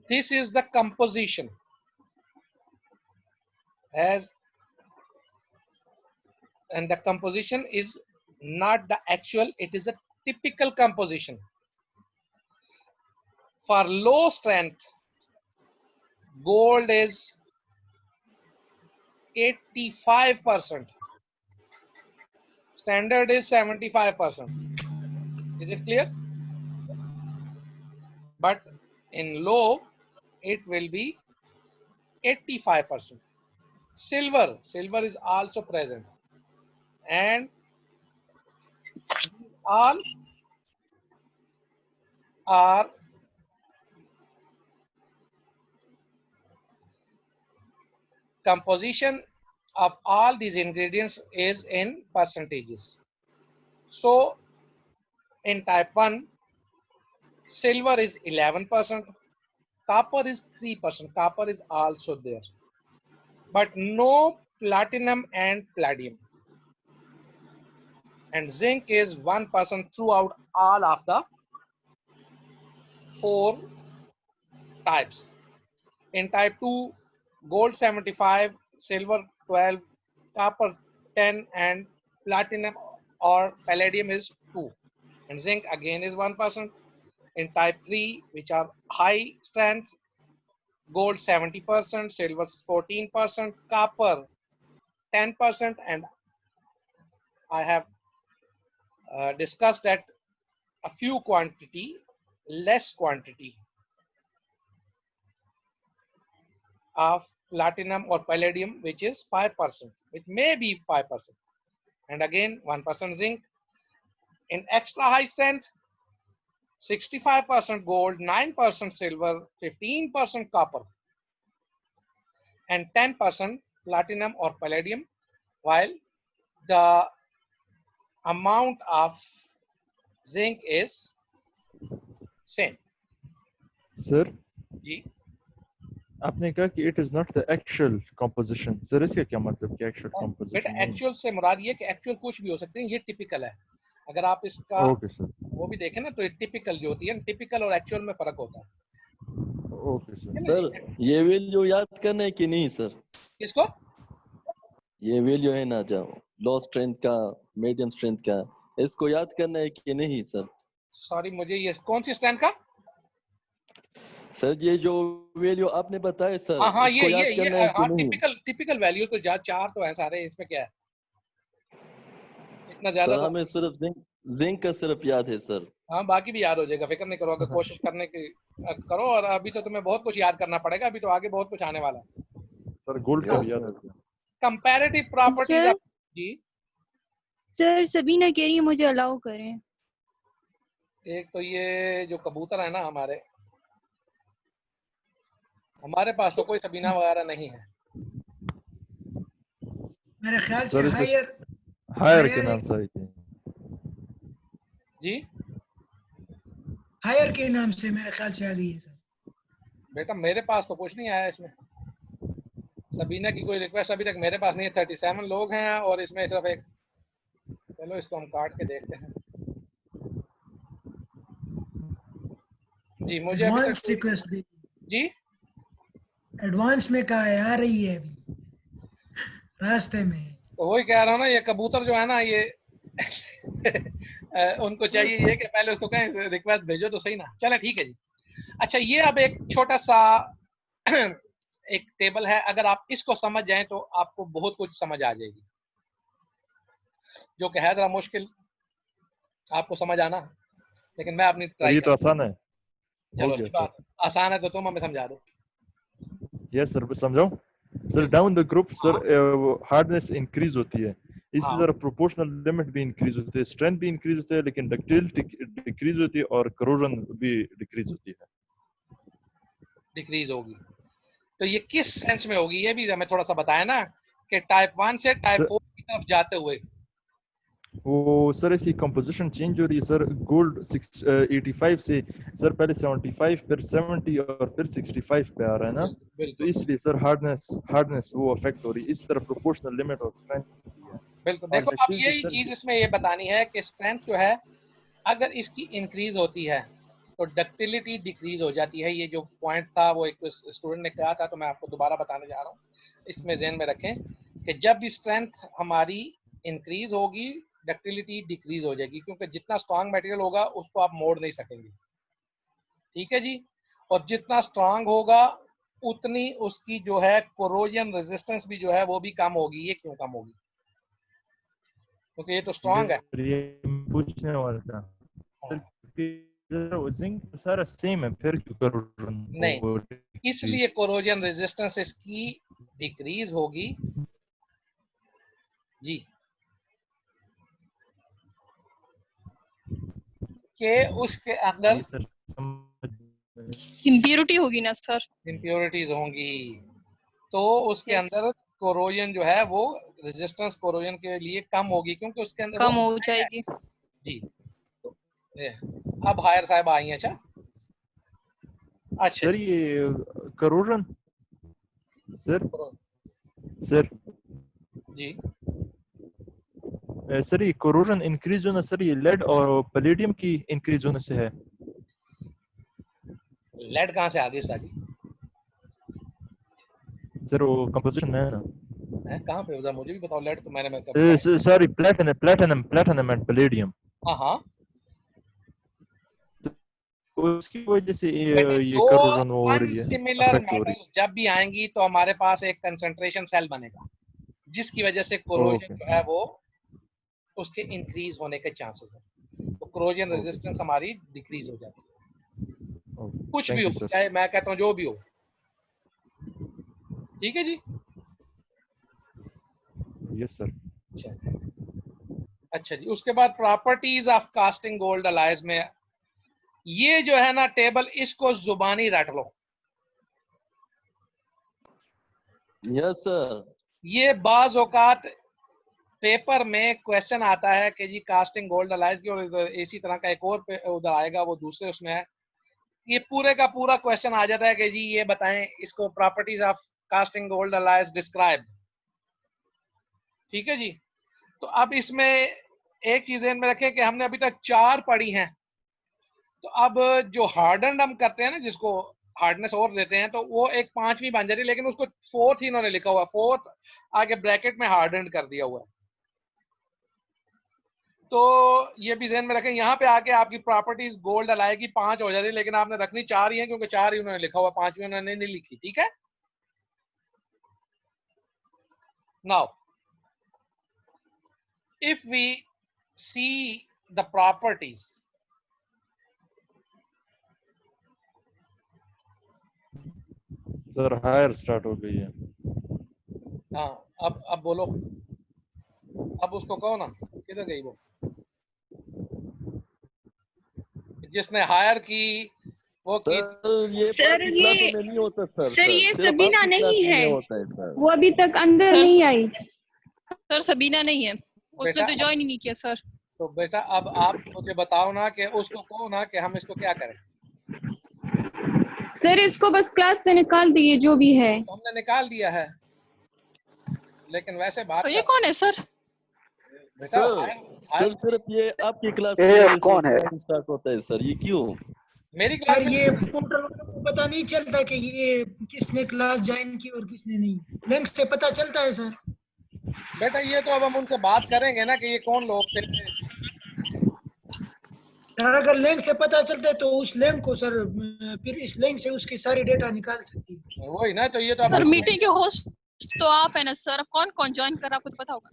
This is the composition, and the composition is not the actual, it is a typical composition. For low strength, gold is 85%, standard is 75%. Is it clear? But in low, it will be 85%. Silver is also present, and all are composition of all these ingredients is in percentages. So in type 1, silver is 11%, copper is 3%, copper is also there, but no platinum and palladium. And zinc is 1% throughout all of the 4 types. In type 2, gold 75, silver 12, copper 10, and platinum or palladium is 2. And zinc again is 1%. In type 3, which are high strength, gold 70%, silver 14%, copper 10%, and I have discussed that a few quantity, less quantity of platinum or palladium, which is 5%, which may be 5%, and again 1% zinc. In extra high strength, 65% gold, 9% silver, 15% copper, and 10% platinum or palladium, while the amount of zinc is same. Sir, जी आपने कहा कि it is not the actual composition. Sir, इसका क्या मतलब कि actual बेटा composition नहीं? Actual से मुराद ये कि एक्चुअल कुछ भी हो सकते हैं, ये टिपिकल है. अगर आप इसका Okay, sir. वो भी देखें ना तो टिपिकल जो होती है, टिपिकल और एक्चुअल में फर्क होता है. Okay, sir. है ना सर जी? ये वैल्यू याद करना है कि नहीं सर? किसको? ये वैल्यू है ना जो लो स्ट्रेंथ का, मीडियम स्ट्रेंथ का, इसको याद करना है कि नहीं सर? सॉरी, मुझे ये कौन सी स्ट्रेंथ का? सर ये जो वैल्यू आपने बताया सर, हाँ इसको याद करना है कि हाँ, नहीं? टिपिकल वैल्यूज तो चार तो हैं सारे, इसमें क्या है इतना ज्यादा सर तो. हमें सिर्फ जिंक का सिर्फ याद है सर. हाँ, बाकी भी याद हो जाएगा, फिक्र नहीं करो. अगर कोशिश करने की करो, और अभी तो तुम्हें बहुत कुछ याद करना पड़ेगा, अभी तो आगे बहुत कुछ आने वाला है. Sir, gold का Yes, भी याद sir. रखना. कंपैरेटिव प्रॉपर्टीज सर जी. सर सबीना कह रही है मुझे अलाउ करें. एक तो ये जो कबूतर है ना हमारे पास तो कोई सबीना वगैरह नहीं है. मेरे ख्याल से Sir, इसे हायर higher के नाम से आई थी. जी हायर के नाम से मेरे ख्याल से आ गई है सर. बेटा मेरे पास तो कुछ नहीं आया इसमें. सबीना की कोई रिक्वेस्ट अभी तक मेरे पास नहीं है. 37 लोग हैं और इसमें सिर्फ एक. चलो इसको हम काट के देखते हैं. जी मुझे अभी एडवांस तक रिक्वेस्ट भी जी एडवांस में कहा है, आ रही है अभी रास्ते में. तो वही कह रहा हूँ ना, ये कबूतर जो है ना ये उनको चाहिए ये कि पहले उसको कहें रिक्वेस्ट भेजो तो सही ना. चले ठीक है जी. अच्छा, ये अब एक छोटा सा एक टेबल है, अगर आप इसको समझ जाएं तो आपको बहुत कुछ समझ आ जाएगी, जो कि है जरा मुश्किल आपको समझ आना, लेकिन मैं अपनी Sir, ट्राई ये तो आसान है. चलो हो अच्छी गया, बात. आसान है तो तुम हमें समझा दो. Yes, sir. समझाओ. Sir, down the group, sir, hardness increase होती है. इसी हाँ. तरह proportional limit भी increase होती है, strength भी increase होती है, लेकिन ductility decrease होती है और corrosion भी decrease होती है. डिक्रीज होगी. तो ये किस सेंस में होगी, ये भी हमें थोड़ा सा बताया ना, कि टाइप 1 से टाइप 4 की तरफ जाते हुए. वो सर ऐसी कंपोजिशन चेंज हो रही है सर. गोल्ड 85 से सर पहले 75 फिर 70 और फिर 65 पे आ रहा है ना, तो बिल्कुल इसलिए सर हार्डनेस वो अफेक्ट हो रही है. इस तरह प्रोपोर्शनल लिमिट और स्ट्रेंथ. बिल्कुल. और देखो अब ductility यही सर चीज इसमें ये बतानी है कि स्ट्रेंथ जो है अगर इसकी इंक्रीज होती है तो डक्टिलिटी डिक्रीज हो जाती है। ये जो पॉइंट था वो एक स्टूडेंट ने कहा था, तो मैं आपको दोबारा बताने जा रहा हूँ। इसमें ज़हन में रखें कि जब भी स्ट्रेंथ हमारी इंक्रीज होगी, डक्टिलिटी डिक्रीज हो जाएगी, क्योंकि जितना स्ट्रांग मटेरियल होगा उसको आप मोड़ नहीं सकेंगे। ठीक है जी। और जितना स्ट्रांग होगा उतनी उसकी जो है कोरोजन रेजिस्टेंस भी जो है वो भी कम होगी। ये क्यों कम होगी? क्योंकि ये तो स्ट्रांग है। ये पूछने वाला था सर, जिंक सारा सेम है, फिर क्यों करोजन नहीं, इसलिए कोरोजन रेजिस्टेंस इसकी डिक्रीज होगी जी, कि उसके अंदर इम्प्योरिटी होगी ना सर? इम्प्योरिटीज होंगी, तो उसके Yes. अंदर कोरोजन जो है वो रेजिस्टेंस कोरोजन के लिए कम होगी, क्योंकि उसके अंदर कम वो हो जाएगी। जी। तो अब हायर साहब आई हैं। अच्छा सर ये करोजन सर जी, सर ये कोरोजन इंक्रीज होना सर ये लेड और पैलेडियम की इंक्रीज होने से है। लेड कहाँ से आ गई साजी? सर वो कंपोजिशन है ना। है कहाँ पे? उधर मुझे भी बताओ। लेड तो मैंने सॉरी प्लेटिनम एंड पैलेडियम। हाँ, उसकी वजह से बेटे ये दो करोजन हो रही है, अनसिमिलर अफेक्ट हो रही मेटल्स जब भी आएंगी तो हमारे पास एक कंसंट्रेशन सेल बनेगा, जिसकी वजह से है। कोरोजन ओके जो है वो उसके इंक्रीज होने के चांसेस है। तो कोरोजन ओके रेजिस्टेंस सर, हमारी डिक्रीज हो जाती है, कुछ भी थैंक हो, यू सर। चाहे मैं कहता हूँ जो भी हो। ठीक है जी। Yes sir. अच्छा जी, उसके बाद properties of casting gold alloys में ये जो है ना टेबल, इसको जुबानी रट लो। Yes sir. ये बाज औकात पेपर में क्वेश्चन आता है कि जी कास्टिंग गोल्ड अलाइज की, और इसी तरह का एक और उधर आएगा, वो दूसरे उसमें है। ये पूरे का पूरा क्वेश्चन आ जाता है कि जी ये बताएं इसको, properties of casting gold alloys describe. ठीक है जी। तो अब इसमें एक चीज ध्यान में रखें कि हमने अभी तक 4 पढ़ी हैं। तो अब जो हार्डन हम करते हैं ना, जिसको हार्डनेस और देते हैं, तो वो एक 5वीं बन जाती है, लेकिन उसको 4th इन्होंने लिखा हुआ है, 4th आगे ब्रैकेट में हार्डन कर दिया हुआ है। तो ये भी ध्यान में रखें, यहाँ पे आके आपकी प्रॉपर्टीज गोल्ड अलाई की 5 हो जाती है, लेकिन आपने रखनी 4 ही है, क्योंकि 4 ही उन्होंने लिखा हुआ, 5वीं उन्होंने नहीं लिखी। ठीक है। Now if we see the properties, sir हायर स्टार्ट हो गई है। हाँ अब बोलो, अब उसको कहो ना, किधर गई वो जिसने हायर की, वो की। सर ये सर बाकी ये क्लासों में नहीं होता सर। सर ये सिर्फ सबीना आपकी क्लास नहीं में है, होता है सर। वो अभी तक अंदर सर नहीं आई। सर सबीना नहीं है, उसने बेटा तो ज्वाइन ही नहीं किया सर। तो बेटा अब आप मुझे बताओ ना कि उसको कहो ना कि हम इसको क्या करें। सर इसको बस क्लास से निकाल दिए जो भी है। तो हमने निकाल दिया है, लेकिन वैसे बात तो ये कौन है सर? बेटा सर हायर सिर्फ ये आपकी क्लास की वजह से ज्वाइन स्टार्ट होता है सर। ये क्यों? मेरी क्लास सर में ये पोर्टल वालों को पता नहीं चलता कि ये किसने क्लास ज्वाइन की और किसने नहीं, लिंक से पता चलता है सर। बेटा ये तो अब हम उनसे बात करेंगे ना कि ये कौन लोग थे। और अगर लिंक से पता चलता है तो उस लिंक को सर फिर इस लिंक से उसकी सारी डेटा निकाल सकती है। वही ना, तो ये तो सर अब मीटिंग के होस्ट तो आप है ना सर, कौन कौन ज्वाइन कर रहा आपको तो पता होगा।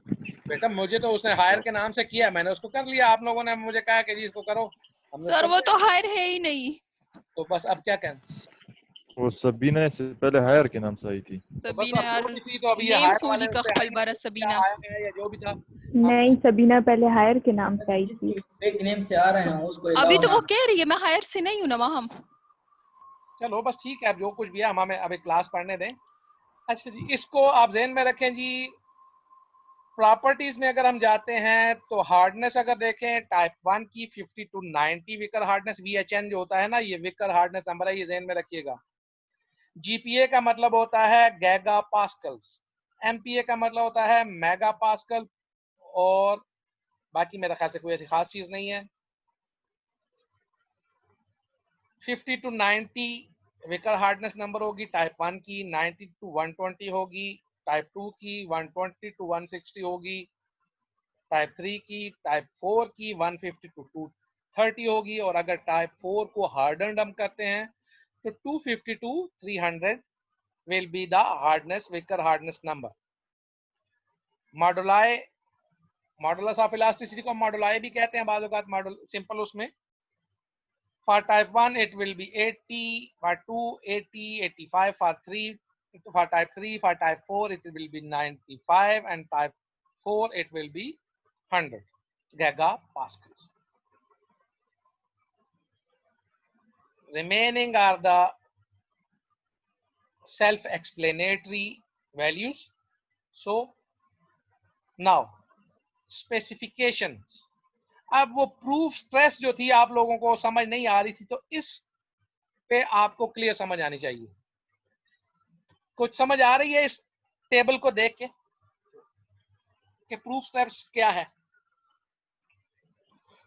बेटा मुझे तो उसने हायर के नाम से किया, मैंने उसको कर लिया। आप लोगों ने मुझे कहा कि जी इसको करो, हमने सर कर वो दिया। तो हायर है ही नहीं। तो बस अब क्या कहें। वो सबीना से पहले हायर के नाम से आई थी। तो बस सबीना अब यार, जो भी थी, तो अभी ये नेम हायर खोली वाले का उससे खल बारा सबीना। आया गया या जो भी था। नहीं, सबीना पहले हायर के नाम से आई थी। फेक नेम से आ रहे हैं उसको अभी अलाउ तो ना। वो कह रही है मैं हायर से नहीं हूँ ना वहां। चलो बस ठीक है, अब जो कुछ भी है हम हमें अभी क्लास पढ़ने दें। अच्छा जी, इसको आप ज़हन में रखें जी। प्रॉपर्टीज में अगर हम जाते हैं तो हार्डनेस अगर देखें टाइप 1 की 50 to 90 विकर हार्डनेस, VHN जो होता है ना, ये विकर हार्डनेस नंबर है, ये ज़हन में रखिएगा। GPa का मतलब होता है गैगा पास्कल्स, MPa का मतलब होता है मेगा पास्कल, और बाकी मेरे ख्याल से कोई ऐसी खास चीज नहीं है। 50 to 90 विकर हार्डनेस नंबर होगी टाइप 1 की, 90 to 120 होगी टाइप 2 की, 120 to 160 होगी टाइप 3 की, टाइप 4 की 150 to 230 होगी, और अगर टाइप 4 को हार्डन हम करते हैं तो 250 to 300 will be the hardness Vickers hardness number. Moduli, modulus of elasticity को मॉडुलाई भी कहते हैं बाज़ औक़ात, मॉडुल सिंपल उसमें। For type 1 it will be 80, for 2 80, 85, for 3, for type 3, for type 4 it will be 95, and type 4 it will be 100 gigapascals. Remaining are the self-explanatory values. So now specifications. अब वो proof stress जो थी आप लोगों को समझ नहीं आ रही थी, तो इस पे आपको क्लियर समझ आनी चाहिए। कुछ समझ आ रही है इस टेबल को देख के कि प्रूफ स्ट्रेस क्या है?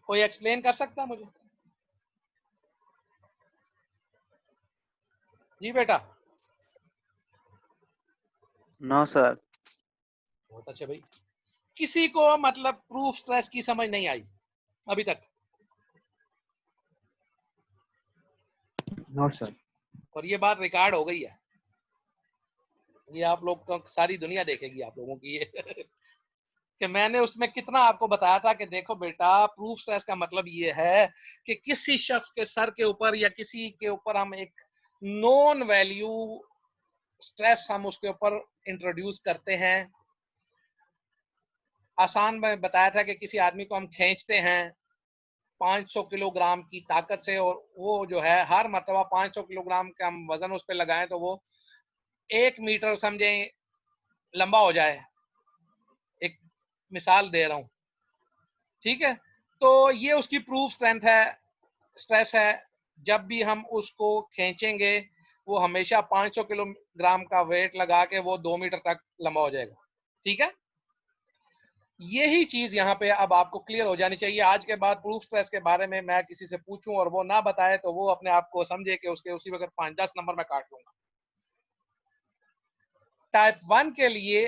कोई एक्सप्लेन कर सकता है मुझे? जी बेटा। No sir. बहुत अच्छा भाई। किसी को मतलब प्रूफ स्ट्रेस की समझ नहीं आई अभी तक? No sir. और ये बात रिकॉर्ड हो गई है, ये आप लोग को सारी दुनिया देखेगी आप लोगों की ये कि मैंने उसमें कितना आपको बताया था कि देखो बेटा, प्रूफ स्ट्रेस का मतलब ये है कि किसी शख्स के सर के ऊपर या किसी के ऊपर हम एक नॉन वैल्यू स्ट्रेस हम उसके ऊपर इंट्रोड्यूस करते हैं। आसान में बताया था कि किसी आदमी को हम खींचते हैं 500 किलोग्राम की ताकत से, और वो जो है हर मर्तबा 500 किलोग्राम का हम वजन उस पर लगाएं तो वो 1 मीटर समझें लंबा हो जाए। एक मिसाल दे रहा हूं, ठीक है? तो ये उसकी प्रूफ स्ट्रेस है। जब भी हम उसको खींचेंगे वो हमेशा 500 किलोग्राम का वेट लगा के वो 2 मीटर तक लंबा हो जाएगा, ठीक है? यही चीज यहाँ पे अब आपको क्लियर हो जानी चाहिए। आज के बाद प्रूफ स्ट्रेस के बारे में मैं किसी से पूछूं और वो ना बताए तो वो अपने आप को समझे कि उसके उसी वक्त 5-10 नंबर में काट लूंगा। टाइप 1 के लिए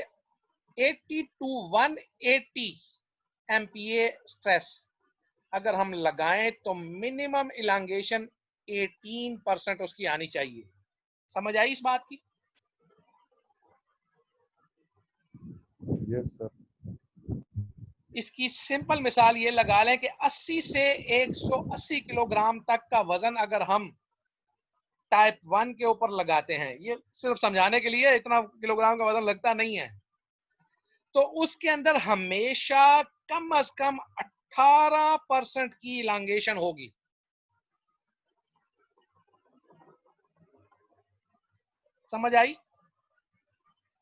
80 to 180 MPa स्ट्रेस अगर हम लगाएं तो मिनिमम इलांगेशन 18% उसकी आनी चाहिए। समझ आई इस बात की? Yes sir. इसकी सिंपल मिसाल ये लगा लें कि 80 से 180 किलोग्राम तक का वजन अगर हम टाइप 1 के ऊपर लगाते हैं, ये सिर्फ समझाने के लिए, इतना किलोग्राम का वजन लगता नहीं है, तो उसके अंदर हमेशा कम से कम 18% की इलांगेशन होगी। समझ आई?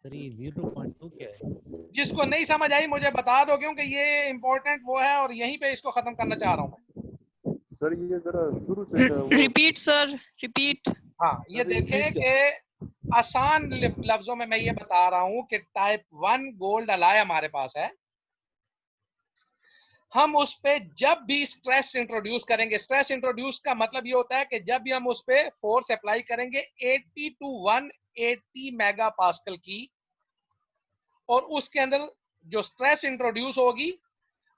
सर ये 0.2 क्या है? जिसको नहीं समझ आई मुझे बता दो, क्योंकि ये इंपॉर्टेंट वो है और यहीं पे इसको खत्म करना चाह रहा हूँ। सर ये जरा शुरू से रिपीट सर, रिपीट। हाँ, ये देखें कि आसान लफ्जों में मैं ये बता रहा हूं कि टाइप 1 गोल्ड अलाय हमारे पास है। हम उस पे जब भी स्ट्रेस इंट्रोड्यूस करेंगे, स्ट्रेस इंट्रोड्यूस का मतलब ये होता है कि जब भी हम उस पे फोर्स अप्लाई करेंगे 80 to 180 मेगा पास्कल की, और उसके अंदर जो स्ट्रेस इंट्रोड्यूस होगी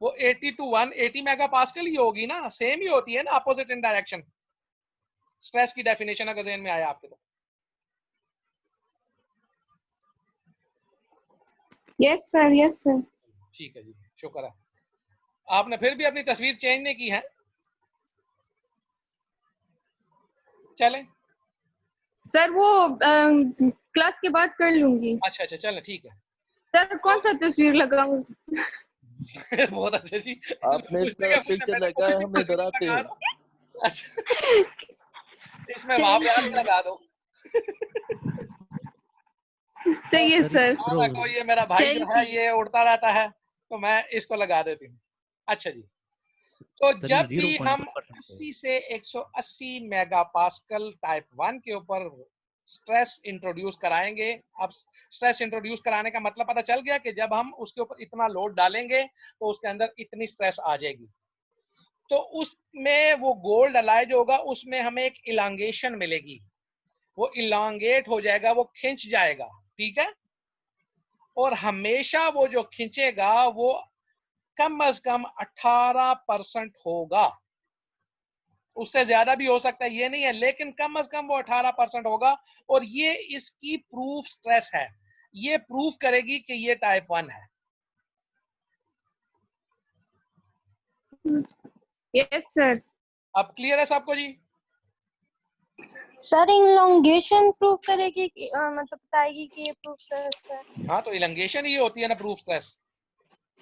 वो 80 to 180 मेगा पास्कल ही होगी ना, सेम ही होती है ना, अपोजिट इन डायरेक्शन। स्ट्रेस की डेफिनेशन अगर ज़हन में आया आपके तो। Yes sir, yes sir. ठीक है जी, शुक्र है। आपने फिर भी अपनी तस्वीर चेंज नहीं की है? चलें सर वो क्लास के बाद कर लूंगी। अच्छा अच्छा, चलें ठीक है। सर कौन सा तस्वीर लगाऊं? बहुत अच्छा जी। आपने इस तरह पिक्चर लगाया हमें डराते हो। अच्छा, इसमें वहां पे हाथ लगा दो। सही है सर। देखो ये मेरा भाई जो है ये उड़ता रहता है तो मैं इसको लगा देती हूँ। अच्छा जी, तो जब भी हम 80 से 180 मेगा पास्कल टाइप 1 के ऊपर स्ट्रेस इंट्रोड्यूस कराएंगे। अब स्ट्रेस इंट्रोड्यूस कराने का मतलब पता चल गया कि जब हम उसके ऊपर इतना लोड डालेंगे तो उसके अंदर इतनी स्ट्रेस आ जाएगी। तो उसमें वो गोल्ड अलाइज होगा, उसमें हमें एक इलांगेशन मिलेगी, वो इलांगेट हो जाएगा, वो खिंच जाएगा, ठीक है। और हमेशा वो जो खिंचेगा वो कम से कम 18% होगा, उससे ज्यादा भी हो सकता है, ये नहीं है, लेकिन कम से कम वो 18% होगा। और ये इसकी प्रूफ स्ट्रेस है, ये प्रूफ करेगी कि ये टाइप 1 है। Yes sir. अब क्लियर है सबको जी? सर इलॉन्गेशन प्रूफ करेगी कि मतलब बताएगी कि ये प्रूफ स्ट्रेस है। हाँ, तो इलंगेशन ही होती है ना प्रूफ स्ट्रेस।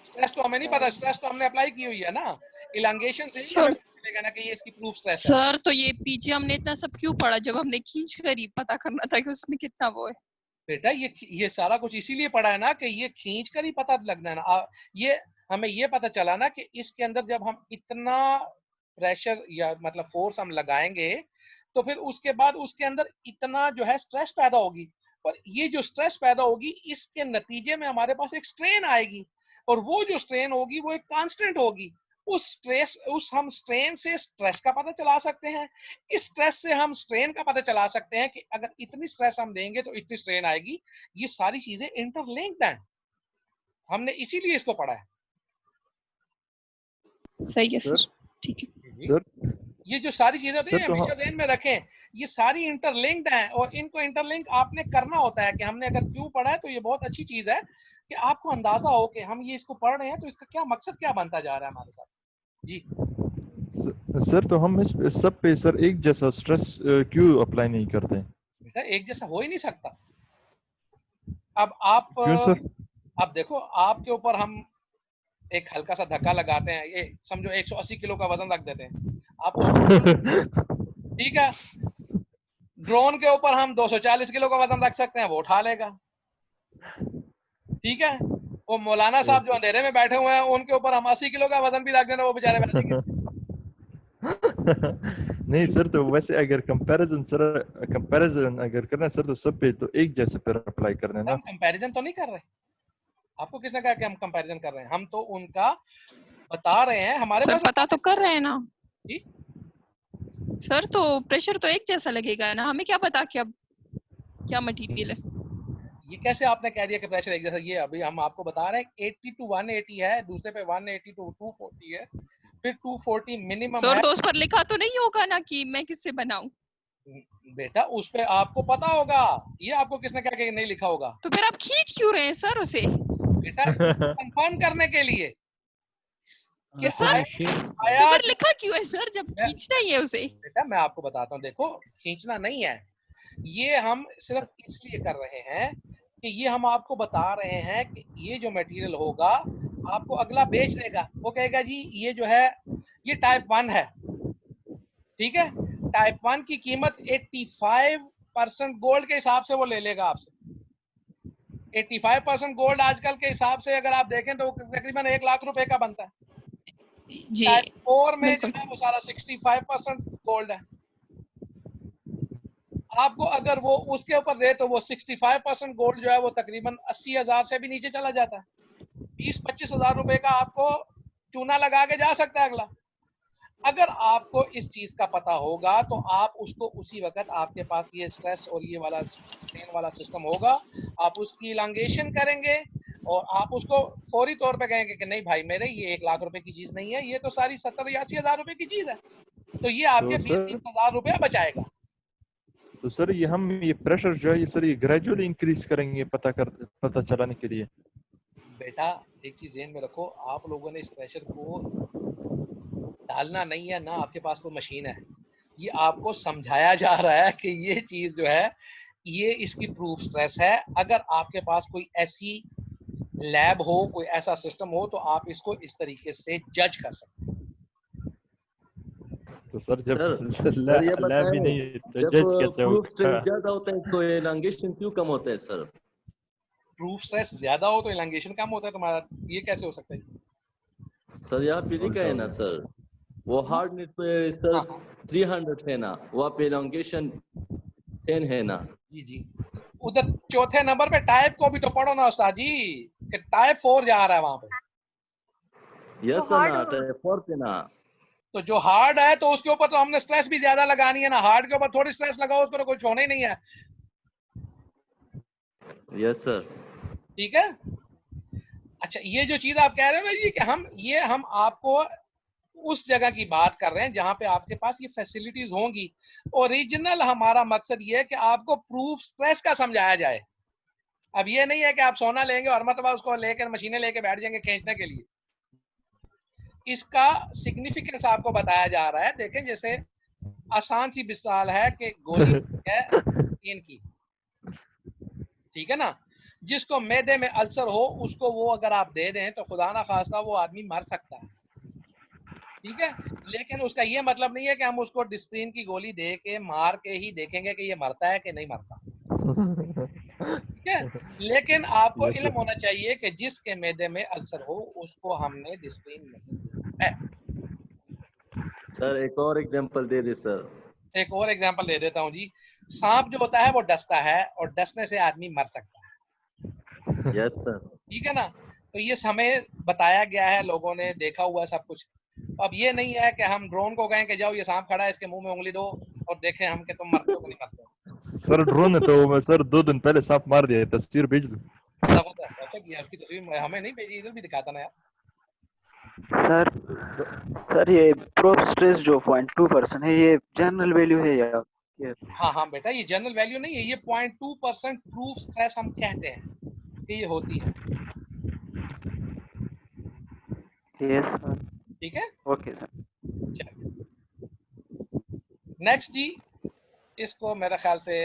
स्ट्रेस तो हमें नहीं पता, स्ट्रेस तो हमने अप्लाई की हुई है ना, इलंगेशन से ही हमें मिलेगा ना कि ये इसकी प्रूफ स्ट्रेस है। सर तो ये पीछे हमने इतना सब क्यों पढ़ा जब हमने खींच कर ही पता करना था कि उसमें कितना वो है। बेटा ये सारा कुछ इसीलिए पढ़ा है ना कि ये खींच कर ही पता लगना है ना। ये हमें ये पता चला ना कि इसके अंदर जब हम इतना प्रेशर या मतलब फोर्स हम लगाएंगे तो फिर उसके बाद उसके अंदर इतना जो है स्ट्रेस पैदा होगी, और ये जो स्ट्रेस पैदा होगी इसके नतीजे में हमारे पास एक स्ट्रेन आएगी, और वो जो स्ट्रेन होगी वो एक कांस्टेंट होगी। उस हम स्ट्रेन से स्ट्रेस का पता चला सकते हैं, इस स्ट्रेस से हम स्ट्रेन का पता चला सकते हैं कि अगर इतनी स्ट्रेस हम देंगे तो इतनी स्ट्रेन आएगी। ये सारी चीजें इंटरलिंक्ड हैं, हमने इसीलिए इसको पढ़ा है। सही है सर, ठीक है सर। ये जो सारी चीजें होती सर, हैं तो हमेशा ध्यान में रखें, ये सारी इंटरलिंक्ड हैं, और इनको इंटरलिंक आपने करना होता है कि हमने अगर क्यों पढ़ा है। तो ये बहुत अच्छी चीज है कि आपको अंदाजा हो कि हम ये इसको पढ़ रहे हैं तो इसका क्या मकसद क्या बनता जा रहा है हमारे साथ जी। सर तो हम इस सब पे सर एक जैसा स्ट्रेस क्यों अप्लाई नहीं करते? बेटा एक जैसा हो ही नहीं सकता। अब आप क्यों सर? अब देखो, आपके ऊपर हम एक हल्का सा धक्का लगाते हैं, ये समझो 180 किलो का वजन रख देते हैं आप उसको ठीक है। ड्रोन के ऊपर हम 240 किलो का वजन रख सकते हैं, वो उठा लेगा, ठीक है। वो मौलाना साहब जो अंधेरे में बैठे हुए हैं उनके ऊपर हम 80 किलो का वजन भी रख देना, वो बेचारे वैसे गिरते। नहीं सर, तो वैसे अगर कंपैरिजन अगर करना सर तो सब पे तो एक जैसे पे अप्लाई करना है ना। हम कंपैरिजन तो नहीं कर रहे, आपको किसने कहा कि हम कंपैरिजन कर रहे हैं? हम तो उनका बता रहे हैं, हमारे सर पास पता तो कर रहे हैं ना जी। सर तो प्रेशर तो एक जैसा लगेगा ना, हमें क्या पता कि अब क्या मटेरियल है। ये कैसे आपने कह दिया कि प्रेशर एक जैसा? ये अभी हम आपको बता रहे हैं 80 to 180 है, दूसरे पे 180 to 240 है, फिर 240 मिनिमम सर है। तो उस पर लिखा तो नहीं होगा ना कि मैं किससे बनाऊं? बेटा उस पे आपको पता होगा, ये आपको किसने कहा कि नहीं लिखा होगा? तो फिर आप खींच क्यों रहे हैं सर उसे? बेटा कंफर्म करने के लिए कि सर तो आया फिर लिखा क्यों है सर जब खींचना ही है उसे? बेटा मैं आपको बताता हूँ, देखो खींचना नहीं है, ये हम सिर्फ इसलिए कर रहे हैं कि ये हम आपको बता रहे हैं कि ये जो मटेरियल होगा आपको अगला बेच देगा, वो कहेगा जी ये जो है ये टाइप 1 है, ठीक है। टाइप 1 की कीमत 85% गोल्ड के हिसाब से वो ले लेगा आपसे। 85% गोल्ड आजकल के हिसाब से अगर आप देखें तो तकरीबन 1 लाख रुपए का बनता है जी। टाइप 4 में जो है वो सारा 65% गोल्ड है। आपको अगर वो उसके ऊपर दे तो वो 65% गोल्ड जो है वो तकरीबन 80,000 से भी नीचे चला जाता है। 20-25 हजार रुपए का आपको चूना लगा के जा सकता है अगला। अगर आपको इस चीज का पता होगा तो आप उसको उसी वक्त, आपके पास ये स्ट्रेस और ये वाला स्ट्रेन वाला सिस्टम होगा, आप उसकी इलांगेशन करेंगे और आप उसको फौरी तौर पे कहेंगे कि नहीं भाई मेरे ये 1 लाख रुपए की चीज नहीं है, ये तो सारी 70-80 हजार रुपए की चीज है, तो ये आपके 20-30 हजार रुपया बचाएगा। तो सर ये हम ये प्रेशर जो है ये सर ये ग्रेजुअली इंक्रीज करेंगे पता चलाने के लिए। बेटा एक चीज ध्यान में रखो, आप लोगों ने इस प्रेशर को डालना नहीं है ना, आपके पास कोई मशीन है, ये आपको समझाया जा रहा है कि ये चीज जो है ये इसकी प्रूफ स्ट्रेस है। अगर आपके पास कोई ऐसी लैब हो, कोई ऐसा सिस्टम हो तो आप इसको इस तरीके से जज कर सकते हैं। तो सर जब सर ये लैब भी नहीं तो जब जज कैसे प्रूफ स्ट्रेस होगा? ज्यादा होता है तो एलांगेशन क्यों कम होता है सर? प्रूफ स्ट्रेस ज्यादा हो तो इलांगेशन कम होता है तुम्हारा, ये कैसे हो सकता है? सर यहाँ पे लिखा है ना सर, वो हार्डनेस पे सर 300 है ना, वहाँ पे एलांगेशन 10 है ना। जी जी, उधर चौथे नंबर पे टाइप को भी तो पढ़ो ना उस्ताद जी, कि टाइप 4 जा रहा है वहां पे। यस सर ना, टाइप 4 पे ना तो जो हार्ड है तो उसके ऊपर तो हमने स्ट्रेस भी ज्यादा लगानी है ना, हार्ड के ऊपर थोड़ी स्ट्रेस लगाओ, उसको तो कुछ होना ही नहीं है। Yes sir. ठीक है। अच्छा, ये जो चीज आप कह रहे हो ना जी कि हम आपको उस जगह की बात कर रहे हैं जहां पे आपके पास ये फैसिलिटीज होंगी। ओरिजिनल हमारा मकसद ये है कि आपको प्रूफ स्ट्रेस का समझाया जाए। अब ये नहीं है कि आप सोना लेंगे और मतलब उसको लेकर मशीनें लेके बैठ जाएंगे खींचने के लिए। इसका सिग्निफिकेंस आपको बताया जा रहा है। देखें, जैसे आसान सी मिसाल है कि गोली है इनकी, ठीक है ना, जिसको मैदे में अल्सर हो उसको वो अगर आप दे दें तो खुदा ना खास्ता वो आदमी मर सकता है। ठीक है, लेकिन उसका ये मतलब नहीं है कि हम उसको डिस्प्रिन की गोली दे के मार के ही देखेंगे कि ये मरता है कि नहीं मरता। ठीक है, लेकिन आपको Yes, इल्म sir. होना चाहिए कि जिसके मैदे में अल्सर हो उसको हमने डिस्प्रिन नहीं देना है। सर एक और एग्जांपल दे दे सर। एक और एग्जांपल दे देता हूँ जी। सांप जो होता है वो डसता है और डसने से आदमी मर सकता है। Yes sir. ठीक है ना, तो ये हमें बताया गया है, लोगों ने देखा हुआ है सब कुछ। अब ये नहीं है कि हम ड्रोन को कहें कि जाओ ये सांप खड़ा है इसके मुंह में उंगली दो और देखें हम कि तुम मरते हो कि नहीं मरते हो। सर ड्रोन ने तो सर 2 दिन पहले सांप मार दिया है, तस्वीर भेज दो। जबरदस्त, अच्छा किया, उसकी तस्वीर हमें नहीं भेजी, इधर भी दिखाता ना यार। सर ये प्रूफ स्ट्रेस जो 0.2% है ये जनरल वैल्यू है या ये? हाँ बेटा, ये जनरल वैल्यू नहीं है, ये 0.2% प्रूफ स्ट्रेस हम कहते हैं कि ये होती है। Yes sir. ठीक है, ओके सर। नेक्स्ट जी, इसको मेरे ख्याल से